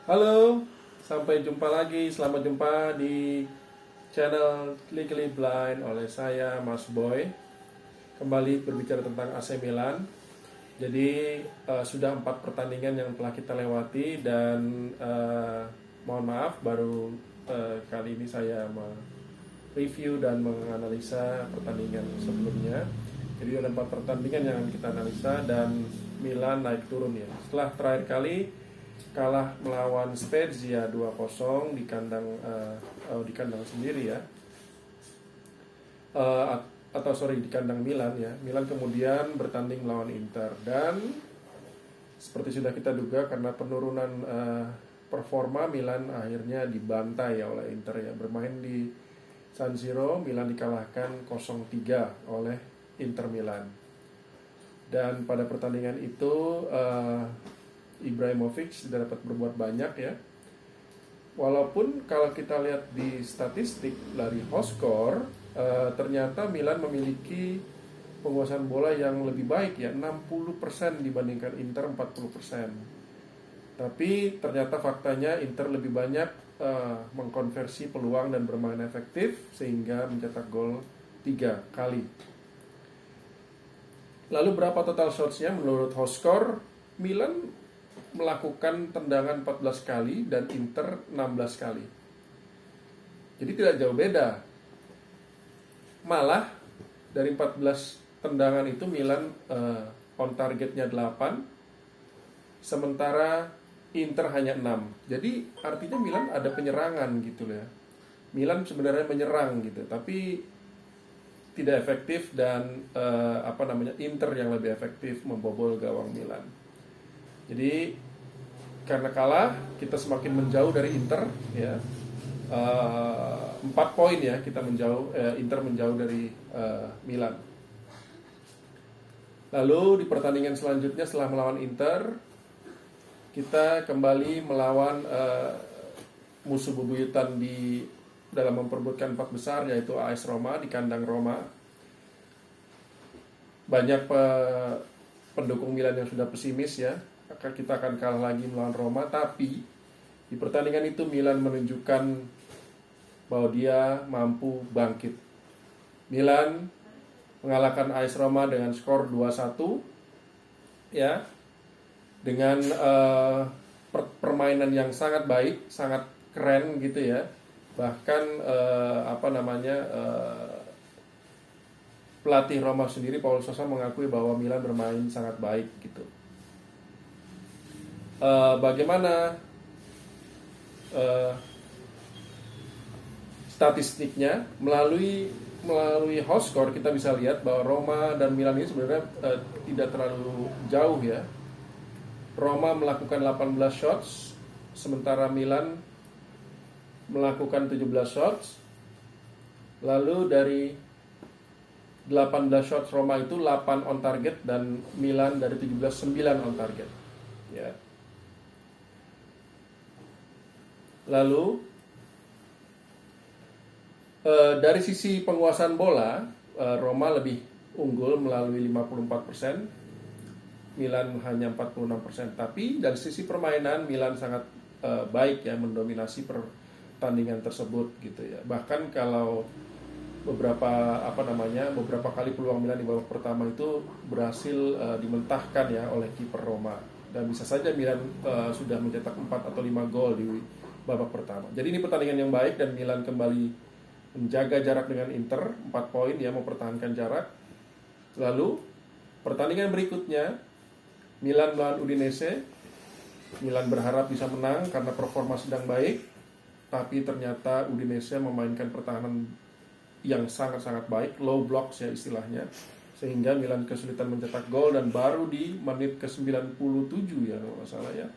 Halo, sampai jumpa lagi. Selamat jumpa di channel Legally Blind oleh saya, Mas Boy. Kembali berbicara tentang AC Milan. Jadi sudah 4 pertandingan yang telah kita lewati dan mohon maaf baru kali ini saya review dan menganalisa pertandingan sebelumnya. Jadi ada 4 pertandingan yang kita analisa dan Milan naik turun ya. Setelah terakhir kali kalah melawan Spezia 2-0 di kandang sendiri ya. Di kandang Milan ya. Milan kemudian bertanding melawan Inter dan seperti sudah kita duga karena penurunan performa Milan akhirnya dibantai ya oleh Inter ya. Bermain di San Siro, Milan dikalahkan 0-3 oleh Inter Milan. Dan pada pertandingan itu Ibrahimovic tidak dapat berbuat banyak ya. Walaupun kalau kita lihat di statistik dari Hotskor, ternyata Milan memiliki penguasaan bola yang lebih baik ya, 60% dibandingkan Inter 40%. Tapi ternyata faktanya Inter lebih banyak mengkonversi peluang dan bermain efektif sehingga mencetak gol 3 kali. Lalu berapa total shots-nya menurut Hotskor? Milan melakukan tendangan 14 kali dan Inter 16 kali. Jadi tidak jauh beda. Malah dari 14 tendangan itu Milan on targetnya 8, sementara Inter hanya 6. Jadi artinya Milan ada penyerangan gitu ya. Milan sebenarnya menyerang gitu, tapi tidak efektif dan Inter yang lebih efektif membobol gawang Milan. Jadi karena kalah kita semakin menjauh dari Inter ya, 4 poin ya kita menjauh, Inter menjauh dari Milan. Lalu di pertandingan selanjutnya setelah melawan Inter, kita kembali melawan musuh bebuyutan di dalam memperebutkan 4 besar yaitu AS Roma di kandang Roma. Banyak pendukung Milan yang sudah pesimis ya, kita akan kalah lagi melawan Roma. Tapi di pertandingan itu Milan menunjukkan bahwa dia mampu bangkit. Milan mengalahkan AS Roma dengan skor 2-1 ya, dengan permainan yang sangat baik, sangat keren gitu ya. Bahkan pelatih Roma sendiri Paolo Sousa mengakui bahwa Milan bermain sangat baik gitu. Bagaimana statistiknya? Melalui Hotskor kita bisa lihat bahwa Roma dan Milan ini sebenarnya tidak terlalu jauh ya. Roma melakukan 18 shots, sementara Milan melakukan 17 shots. Lalu dari 18 shots Roma itu 8 on target dan Milan dari 17 9 on target ya. Lalu dari sisi penguasaan bola, Roma lebih unggul melalui 54%, Milan hanya 46%. Tapi dari sisi permainan Milan sangat baik ya, mendominasi pertandingan tersebut gitu ya. Bahkan kalau beberapa kali peluang Milan di babak pertama itu berhasil dimentahkan ya oleh kiper Roma, dan bisa saja Milan sudah mencetak 4 atau 5 gol di babak pertama. Jadi ini pertandingan yang baik dan Milan kembali menjaga jarak dengan Inter 4 poin ya, mempertahankan jarak. Lalu pertandingan berikutnya Milan melawan Udinese. Milan berharap bisa menang karena performa sedang baik, tapi ternyata Udinese memainkan pertahanan yang sangat-sangat baik, low blocks ya istilahnya, sehingga Milan kesulitan mencetak gol. Dan baru di menit ke-97 ya kalau nggak salah ya,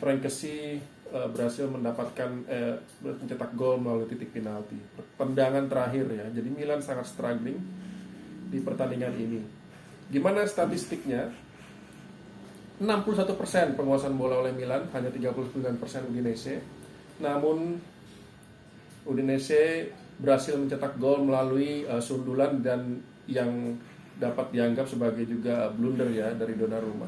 Frank Kessie berhasil mencetak gol melalui titik penalti, tendangan terakhir ya. Jadi Milan sangat struggling di pertandingan ini. Gimana statistiknya? 61% penguasaan bola oleh Milan, hanya 39% Udinese. Namun Udinese berhasil mencetak gol melalui sundulan dan yang dapat dianggap sebagai juga blunder ya dari Donnarumma.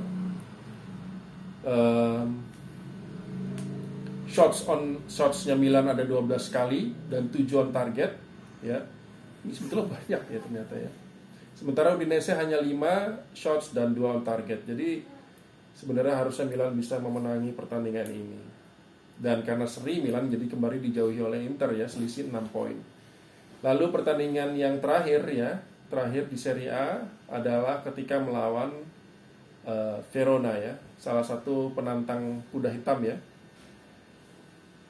shotsnya Milan ada 12 kali dan 7 on target, ya. Ini sebetulnya banyak ya ternyata ya. Sementara Udinese hanya 5 shots dan 2 on target. Jadi sebenarnya harusnya Milan bisa memenangi pertandingan ini. Dan karena seri, Milan jadi kembali dijauhi oleh Inter ya, selisih 6 poin. Lalu pertandingan yang terakhir di Serie A adalah ketika melawan Verona ya, salah satu penantang kuda hitam ya.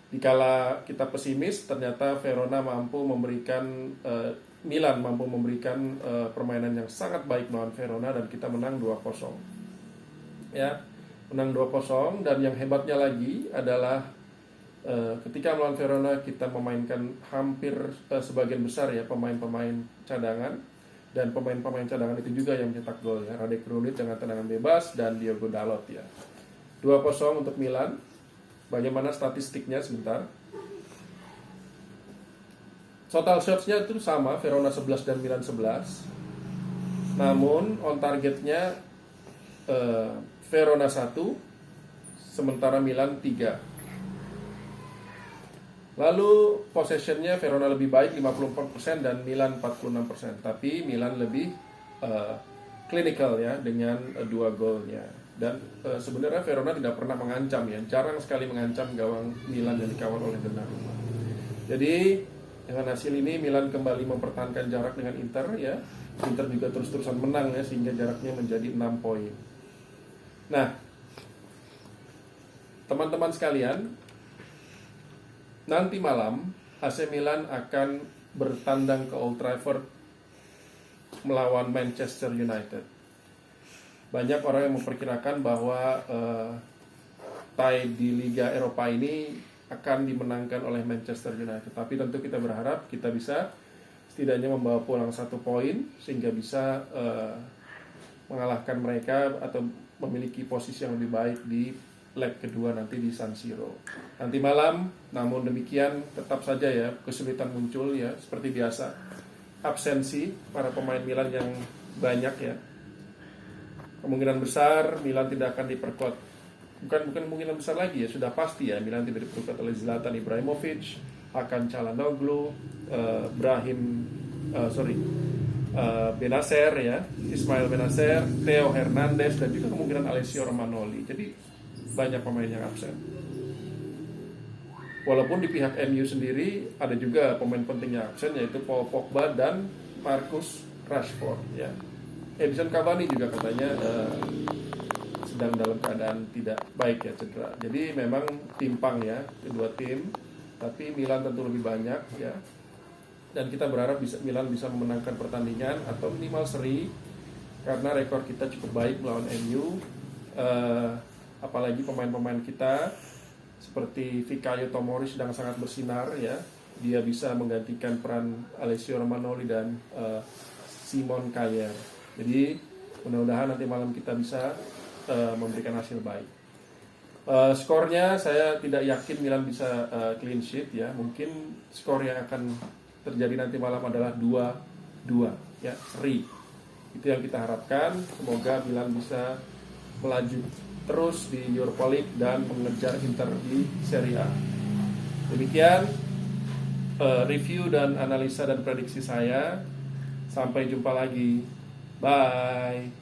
Dikala kita pesimis, ternyata Verona Milan mampu memberikan permainan yang sangat baik melawan Verona dan kita menang 2-0. Ya, menang 2-0, dan yang hebatnya lagi adalah ketika melawan Verona kita memainkan hampir sebagian besar ya pemain-pemain cadangan, dan pemain-pemain cadangan itu juga yang mencetak gol ya. Radek Krunic dengan tendangan bebas dan Diogo Dalot ya. 2-0 untuk Milan. Bagaimana statistiknya sebentar? Total shots-nya itu sama, Verona 11 dan Milan 11. Namun on targetnya Verona 1, sementara Milan 3. Lalu possession-nya Verona lebih baik 54% dan Milan 46%. Tapi Milan lebih clinical ya dengan 2 golnya. Dan sebenarnya Verona tidak pernah mengancam ya, jarang sekali mengancam gawang Milan yang dikawal oleh Donnarumma. Jadi dengan hasil ini Milan kembali mempertahankan jarak dengan Inter ya. Inter juga terus-terusan menang ya, sehingga jaraknya menjadi 6 poin. Nah, teman-teman sekalian, nanti malam AC Milan akan bertandang ke Old Trafford melawan Manchester United. Banyak orang yang memperkirakan bahwa tie di Liga Eropa ini akan dimenangkan oleh Manchester United. Tapi tentu kita berharap kita bisa setidaknya membawa pulang 1 poin sehingga bisa mengalahkan mereka atau memiliki posisi yang lebih baik di leg kedua nanti di San Siro. Nanti malam, namun demikian tetap saja ya kesulitan muncul ya, seperti biasa. Absensi para pemain Milan yang banyak ya. Kemungkinan besar Milan tidak akan diperkuat. Bukan kemungkinan besar lagi ya, sudah pasti ya Milan tidak diperkuat oleh Zlatan Ibrahimovic, Hakan Çalhanoğlu, Benacer ya, Ismail Benacer, Theo Hernandez, dan juga kemungkinan Alessio Romagnoli. Jadi banyak pemain yang absen. Walaupun di pihak MU sendiri ada juga pemain penting yang absen, yaitu Paul Pogba dan Marcus Rashford ya. Edison Cavani juga katanya sedang dalam keadaan tidak baik ya, cedera. Jadi memang timpang ya kedua tim, tapi Milan tentu lebih banyak ya. Dan kita berharap Milan bisa memenangkan pertandingan atau minimal seri, karena rekor kita cukup baik melawan MU. Apalagi pemain-pemain kita seperti Fikayo Tomori sedang sangat bersinar ya. Dia bisa menggantikan peran Alessio Romagnoli dan Simon Kjaer. Jadi mudah-mudahan nanti malam kita bisa memberikan hasil baik. Skornya saya tidak yakin Milan bisa clean sheet ya. Mungkin skor yang akan terjadi nanti malam adalah 2-2 ya, seri. Itu yang kita harapkan. Semoga Milan bisa melaju terus di Europa League dan mengejar Inter di Serie A. Demikian review dan analisa dan prediksi saya. Sampai jumpa lagi. Bye.